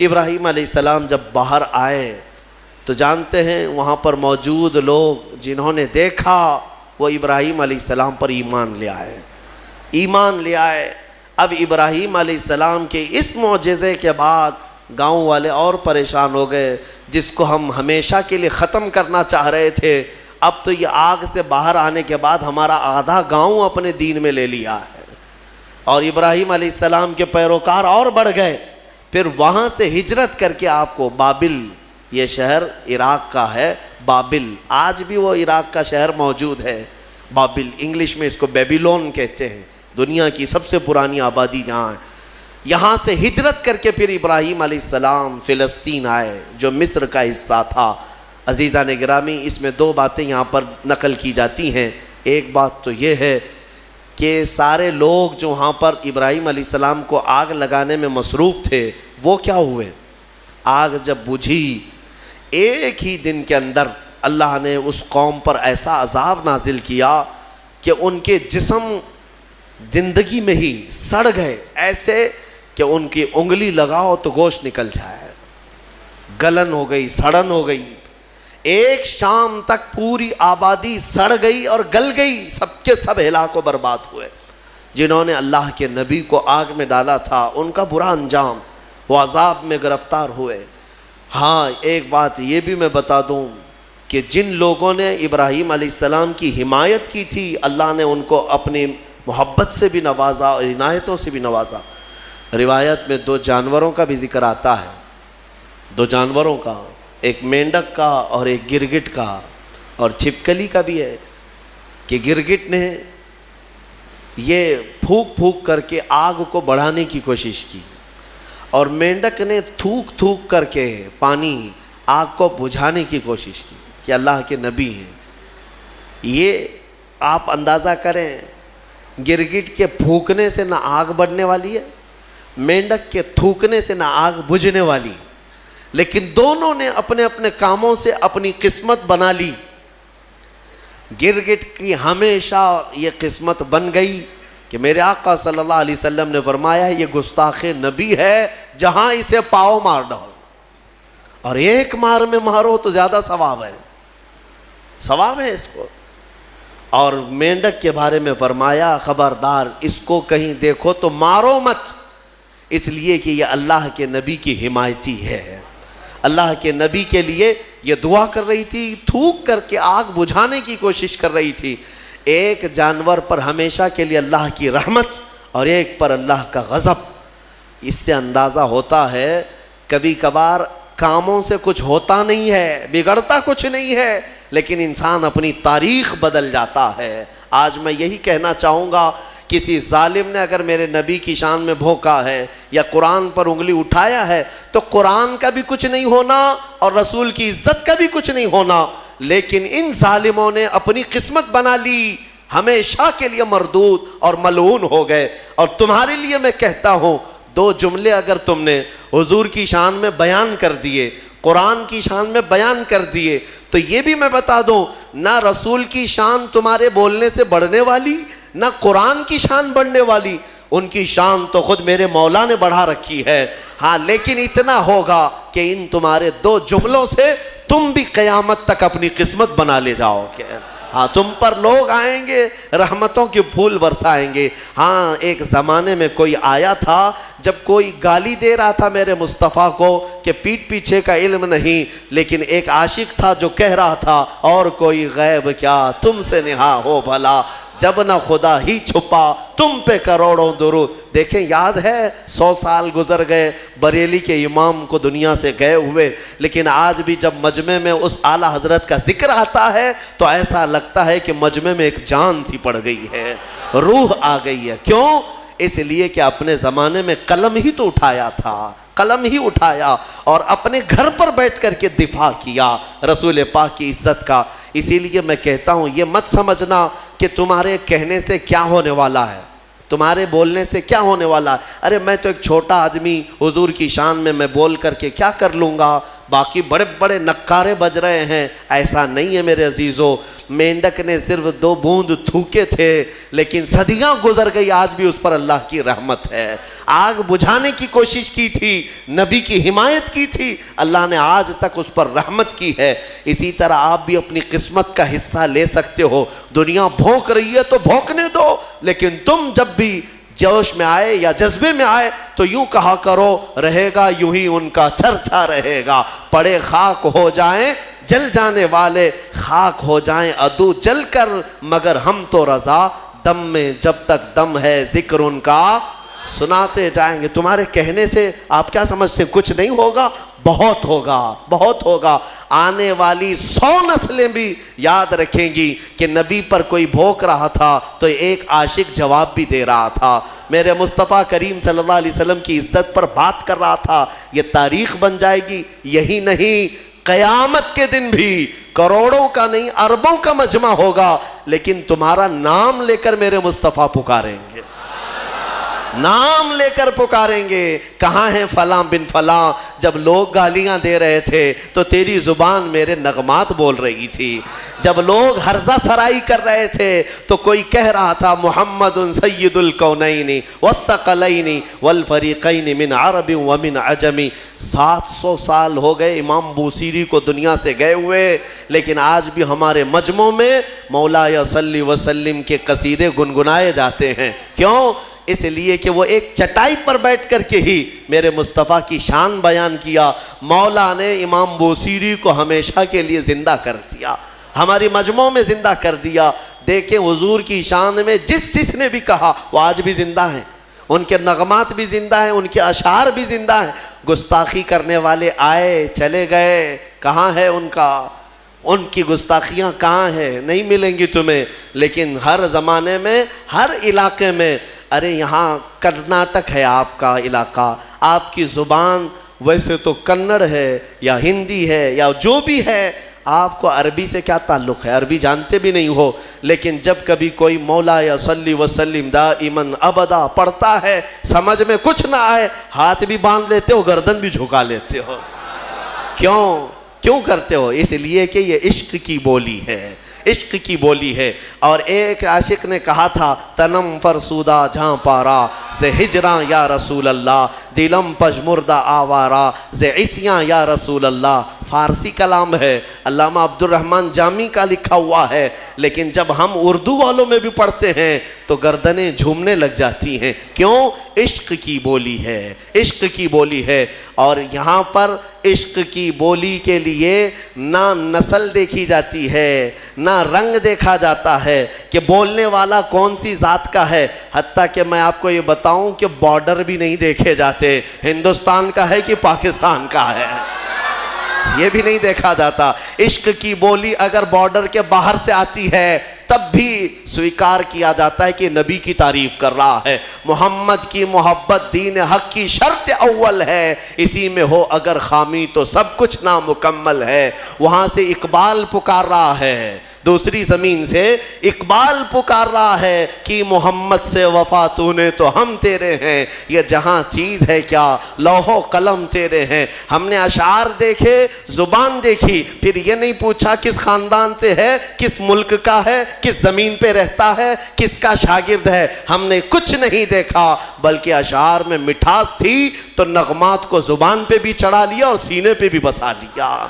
ابراہیم علیہ السلام جب باہر آئے تو جانتے ہیں وہاں پر موجود لوگ جنہوں نے دیکھا وہ ابراہیم علیہ السلام پر ایمان لے آئے. اب ابراہیم علیہ السلام کے اس معجزے کے بعد گاؤں والے اور پریشان ہو گئے، جس کو ہم ہمیشہ کے لیے ختم کرنا چاہ رہے تھے اب تو یہ آگ سے باہر آنے کے بعد ہمارا آدھا گاؤں اپنے دین میں لے لیا ہے. اور ابراہیم علیہ السلام کے پیروکار اور بڑھ گئے. پھر وہاں سے ہجرت کر کے آپ کو بابل، یہ شہر عراق کا ہے، بابل آج بھی وہ عراق کا شہر موجود ہے. بابل انگلش میں اس کو بیبیلون کہتے ہیں، دنیا کی سب سے پرانی آبادی جہاں ہے. یہاں سے ہجرت کر کے پھر ابراہیم علیہ السلام فلسطین آئے جو مصر کا حصہ تھا. عزیزان گرامی، اس میں دو باتیں یہاں پر نقل کی جاتی ہیں. ایک بات تو یہ ہے کہ سارے لوگ جو وہاں پر ابراہیم علیہ السلام کو آگ لگانے میں مصروف تھے وہ کیا ہوئے؟ آگ جب بجھی ایک ہی دن کے اندر اللہ نے اس قوم پر ایسا عذاب نازل کیا کہ ان کے جسم زندگی میں ہی سڑ گئے، ایسے کہ ان کی انگلی لگاؤ تو گوشت نکل جائے. گلن ہو گئی، سڑن ہو گئی. ایک شام تک پوری آبادی سڑ گئی اور گل گئی، سب کے سب ہلاک و برباد ہوئے. جنہوں نے اللہ کے نبی کو آگ میں ڈالا تھا ان کا برا انجام، وہ عذاب میں گرفتار ہوئے. ہاں ایک بات یہ بھی میں بتا دوں کہ جن لوگوں نے ابراہیم علیہ السلام کی حمایت کی تھی اللہ نے ان کو اپنی محبت سے بھی نوازا اور عنایتوں سے بھی نوازا. روایت میں 2 جانوروں کا بھی ذکر آتا ہے. دو جانوروں کا، ایک مینڈک کا اور ایک گرگٹ کا، اور چھپکلی کا بھی ہے کہ گرگٹ نے یہ پھونک پھونک کر کے آگ کو بڑھانے کی کوشش کی، اور مینڈک نے تھوک تھوک کر کے پانی آگ کو بجھانے کی کوشش کی کہ اللہ کے نبی ہیں۔ یہ آپ اندازہ کریں، گرگٹ کے پھونکنے سے نہ آگ بڑھنے والی ہے، مینڈک کے تھوکنے سے نہ آگ بجھنے والی، لیکن دونوں نے اپنے اپنے کاموں سے اپنی قسمت بنا لی۔ گرگٹ کی ہمیشہ یہ قسمت بن گئی کہ میرے آقا صلی اللہ علیہ وسلم نے فرمایا یہ گستاخ نبی ہے، جہاں اسے پاؤ مار ڈالو، اور ایک مار میں مارو تو زیادہ ثواب ہے، ثواب ہے اس کو۔ اور مینڈک کے بارے میں فرمایا خبردار اس کو کہیں دیکھو تو مارو مت، اس لیے کہ یہ اللہ کے نبی کی حمایتی ہے۔ اللہ کے نبی کے لیے یہ دعا کر رہی تھی، تھوک کر کے آگ بجھانے کی کوشش کر رہی تھی۔ ایک جانور پر ہمیشہ کے لیے اللہ کی رحمت اور ایک پر اللہ کا غضب، اس سے اندازہ ہوتا ہے کبھی کبھار کاموں سے کچھ ہوتا نہیں ہے، بگڑتا کچھ نہیں ہے، لیکن انسان اپنی تاریخ بدل جاتا ہے۔ آج میں یہی کہنا چاہوں گا، کسی ظالم نے اگر میرے نبی کی شان میں بھونکا ہے یا قرآن پر انگلی اٹھایا ہے تو قرآن کا بھی کچھ نہیں ہونا اور رسول کی عزت کا بھی کچھ نہیں ہونا، لیکن ان ظالموں نے اپنی قسمت بنا لی، ہمیشہ کے لیے مردود اور ملعون ہو گئے۔ اور تمہارے لیے میں کہتا ہوں، دو جملے اگر تم نے حضور کی شان میں بیان کر دیے، قرآن کی شان میں بیان کر دیے، تو یہ بھی میں بتا دوں، نہ رسول کی شان تمہارے بولنے سے بڑھنے والی، نہ قرآن کی شان بڑھنے والی، ان کی شان تو خود میرے مولا نے بڑھا رکھی ہے۔ ہاں لیکن اتنا ہوگا کہ ان تمہارے دو جملوں سے تم بھی قیامت تک اپنی قسمت بنا لے جاؤ گے۔ ہاں تم پر لوگ آئیں گے، رحمتوں کے پھول برسائیں گے۔ ہاں ایک زمانے میں کوئی آیا تھا، جب کوئی گالی دے رہا تھا میرے مصطفیٰ کو کہ پیٹھ پیچھے کا علم نہیں، لیکن ایک عاشق تھا جو کہہ رہا تھا اور کوئی غیب کیا تم سے نہا ہو بھلا، جب نہ خدا ہی چھپا تم پہ کروڑوں درود۔ دیکھیں یاد ہے 100 سال گزر گئے بریلی کے امام کو دنیا سے گئے ہوئے، لیکن آج بھی جب مجمع میں اس اعلیٰ حضرت کا ذکر آتا ہے تو ایسا لگتا ہے کہ مجمع میں ایک جان سی پڑ گئی ہے، روح آ گئی ہے۔ کیوں؟ اس لیے کہ اپنے زمانے میں قلم ہی تو اٹھایا تھا، قلم ہی اٹھایا اور اپنے گھر پر بیٹھ کر کے دفاع کیا رسول پاک کی عزت کا۔ اسی لیے میں کہتا ہوں یہ مت سمجھنا کہ تمہارے کہنے سے کیا ہونے والا ہے، تمہارے بولنے سے کیا ہونے والا ہے۔ ارے میں تو ایک چھوٹا آدمی حضور کی شان میں بول کر کے کیا کر لوں گا، باقی بڑے بڑے نکارے بج رہے ہیں، ایسا نہیں ہے میرے عزیزو۔ مینڈک نے صرف 2 بوند تھوکے تھے، لیکن صدیاں گزر گئی، آج بھی اس پر اللہ کی رحمت ہے۔ آگ بجھانے کی کوشش کی تھی، نبی کی حمایت کی تھی، اللہ نے آج تک اس پر رحمت کی ہے۔ اسی طرح آپ بھی اپنی قسمت کا حصہ لے سکتے ہو۔ دنیا بھونک رہی ہے تو بھونکنے دو، لیکن تم جب بھی جوش میں آئے یا جذبے میں آئے تو یوں کہا کرو، رہے گا یوں ہی ان کا چرچا رہے گا، پڑے خاک ہو جائیں جل جانے والے، خاک ہو جائیں عدو جل کر، مگر ہم تو رضا، دم میں جب تک دم ہے ذکر ان کا سناتے جائیں گے۔ تمہارے کہنے سے آپ کیا سمجھتے ہیں کچھ نہیں ہوگا؟ بہت ہوگا، بہت ہوگا۔ آنے والی 100 نسلیں بھی یاد رکھیں گی کہ نبی پر کوئی بھوک رہا تھا تو ایک عاشق جواب بھی دے رہا تھا، میرے مصطفیٰ کریم صلی اللہ علیہ وسلم کی عزت پر بات کر رہا تھا۔ یہ تاریخ بن جائے گی۔ یہی نہیں، قیامت کے دن بھی کروڑوں کا نہیں اربوں کا مجمع ہوگا، لیکن تمہارا نام لے کر میرے مصطفیٰ پکاریں گے، نام لے کر پکاریں گے۔ کہاں ہیں فلاں بن فلاں؟ جب لوگ گالیاں دے رہے تھے تو تیری زبان میرے نغمات بول رہی تھی، جب لوگ ہرزہ سرائی کر رہے تھے تو کوئی کہہ رہا تھا محمد سید الکونین والثقلین والفریقین من عرب ومن عجم۔ 700 سال ہو گئے امام بوصیری کو دنیا سے گئے ہوئے، لیکن آج بھی ہمارے مجمع میں مولایا صلی وسلم کے قصیدے گنگنائے جاتے ہیں۔ کیوں؟ اس لیے کہ وہ ایک چٹائی پر بیٹھ کر کے ہی میرے مصطفیٰ کی شان بیان کیا۔ مولا نے امام بوصیری کو ہمیشہ کے لیے زندہ کر دیا، ہماری مجموع میں زندہ کر دیا۔ دیکھیں حضور کی شان میں جس نے بھی کہا وہ آج بھی زندہ ہیں، ان کے نغمات بھی زندہ ہیں، ان کے اشعار بھی زندہ ہیں. گستاخی کرنے والے آئے چلے گئے، کہاں ہے ان کا؟ ان کی گستاخیاں کہاں ہیں؟ نہیں ملیں گی تمہیں. لیکن ہر زمانے میں، ہر علاقے میں، ارے یہاں کرناٹک ہے آپ کا علاقہ، آپ کی زبان ویسے تو کنڑ ہے یا ہندی ہے یا جو بھی ہے، آپ کو عربی سے کیا تعلق ہے؟ عربی جانتے بھی نہیں ہو. لیکن جب کبھی کوئی مولا یا صلی وسلم دائماً ابدا پڑھتا ہے، سمجھ میں کچھ نہ آئے، ہاتھ بھی باندھ لیتے ہو، گردن بھی جھکا لیتے ہو. کیوں کرتے ہو؟ اس لیے کہ یہ عشق کی بولی ہے، عشق کی بولی ہے. اور ایک عاشق نے کہا تھا، تنم فرسودہ جہاں پارا سے ہجراں یا رسول اللہ، دلم پژمردہ آوارا سے عصیاں یا رسول اللہ. فارسی کلام ہے، علامہ عبدالرحمن جامی کا لکھا ہوا ہے، لیکن جب ہم اردو والوں میں بھی پڑھتے ہیں تو گردنیں جھومنے لگ جاتی ہیں. کیوں؟ عشق کی بولی ہے، عشق کی بولی ہے. اور یہاں پر عشق کی بولی کے لیے نہ نسل دیکھی جاتی ہے، نہ رنگ دیکھا جاتا ہے کہ بولنے والا کون سی ذات کا ہے. حتیٰ کہ میں آپ کو یہ بتاؤں کہ بارڈر بھی نہیں دیکھے جاتے، ہندوستان کا ہے کہ پاکستان کا ہے، یہ بھی نہیں دیکھا جاتا. عشق کی بولی اگر بارڈر کے باہر سے آتی ہے تب بھی سویکار کیا جاتا ہے کہ نبی کی تعریف کر رہا ہے. محمد کی محبت دین حق کی شرط اول ہے، اسی میں ہو اگر خامی تو سب کچھ نامکمل ہے. وہاں سے اقبال پکار رہا ہے، دوسری زمین سے اقبال پکار رہا ہے کہ محمد سے وفا تو نے تو ہم تیرے ہیں، یہ جہاں چیز ہے کیا لوح و قلم تیرے ہیں. ہم نے اشعار دیکھے، زبان دیکھی، پھر یہ نہیں پوچھا کس خاندان سے ہے، کس ملک کا ہے، کس زمین پہ رہتا ہے، کس کا شاگرد ہے. ہم نے کچھ نہیں دیکھا، بلکہ اشعار میں مٹھاس تھی تو نغمات کو زبان پہ بھی چڑھا لیا اور سینے پہ بھی بسا لیا.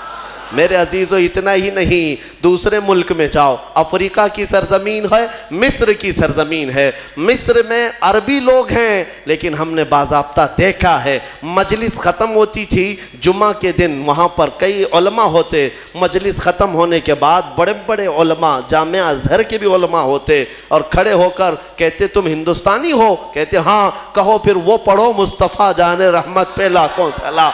میرے عزیزو اتنا ہی نہیں، دوسرے ملک میں جاؤ، افریقہ کی سرزمین ہے، مصر کی سرزمین ہے. مصر میں عربی لوگ ہیں، لیکن ہم نے باضابطہ دیکھا ہے مجلس ختم ہوتی تھی جمعہ کے دن، وہاں پر کئی علماء ہوتے، مجلس ختم ہونے کے بعد بڑے بڑے علماء، جامعہ ازہر کے بھی علماء ہوتے، اور کھڑے ہو کر کہتے تم ہندوستانی ہو؟ کہتے ہاں. کہو پھر وہ پڑھو مصطفیٰ جان رحمت پہ لاکھوں سلام.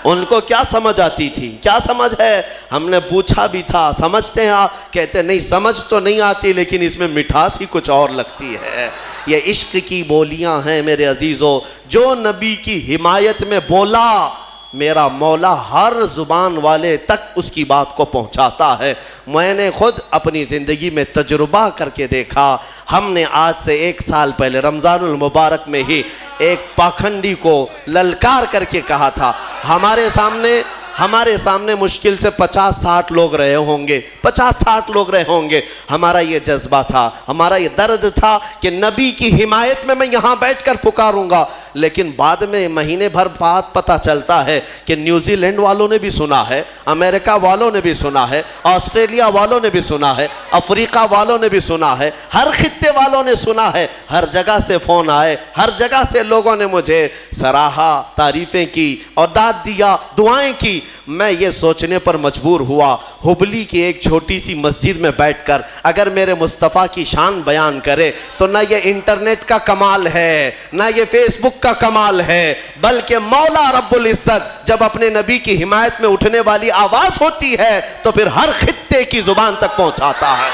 ان کو کیا سمجھ آتی تھی؟ کیا سمجھ ہے؟ ہم نے پوچھا بھی تھا، سمجھتے ہیں آپ؟ کہتے نہیں سمجھ تو نہیں آتی، لیکن اس میں مٹھاس ہی کچھ اور لگتی ہے. یہ عشق کی بولیاں ہیں میرے عزیزو. جو نبی کی حمایت میں بولا، میرا مولا ہر زبان والے تک اس کی بات کو پہنچاتا ہے. میں نے خود اپنی زندگی میں تجربہ کر کے دیکھا. ہم نے آج سے 1 سال پہلے رمضان المبارک میں ہی ایک پاکھنڈی کو للکار کر کے کہا تھا. ہمارے سامنے مشکل سے 50-60 لوگ رہے ہوں گے، 50-60 لوگ رہے ہوں گے. ہمارا یہ جذبہ تھا، ہمارا یہ درد تھا کہ نبی کی حمایت میں یہاں بیٹھ کر پکاروں گا. لیکن بعد میں مہینے بھر بعد پتہ چلتا ہے کہ نیوزی لینڈ والوں نے بھی سنا ہے، امریکہ والوں نے بھی سنا ہے، آسٹریلیا والوں نے بھی سنا ہے، افریقہ والوں نے بھی سنا ہے، ہر خطے والوں نے سنا ہے. ہر جگہ سے فون آئے، ہر جگہ سے لوگوں نے مجھے سراہا، تعریفیں کی اور داد دیا، دعائیں کی. میں یہ سوچنے پر مجبور ہوا، ہبلی کی ایک چھوٹی سی مسجد میں بیٹھ کر اگر میرے مصطفیٰ کی شان بیان کرے تو نہ یہ انٹرنیٹ کا کمال ہے، نہ یہ فیس بک کا کمال ہے، بلکہ مولا رب العزت جب اپنے نبی کی حمایت میں اٹھنے والی آواز ہوتی ہے تو پھر ہر خطے کی زبان تک پہنچاتا ہے.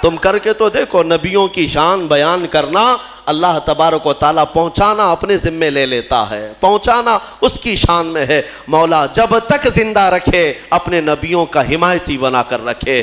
تم کر کے تو دیکھو، نبیوں کی شان بیان کرنا اللہ تبارک و تعالیٰ پہنچانا اپنے ذمے لے لیتا ہے، پہنچانا اس کی شان میں ہے. مولا جب تک زندہ رکھے اپنے نبیوں کا حمایتی بنا کر رکھے.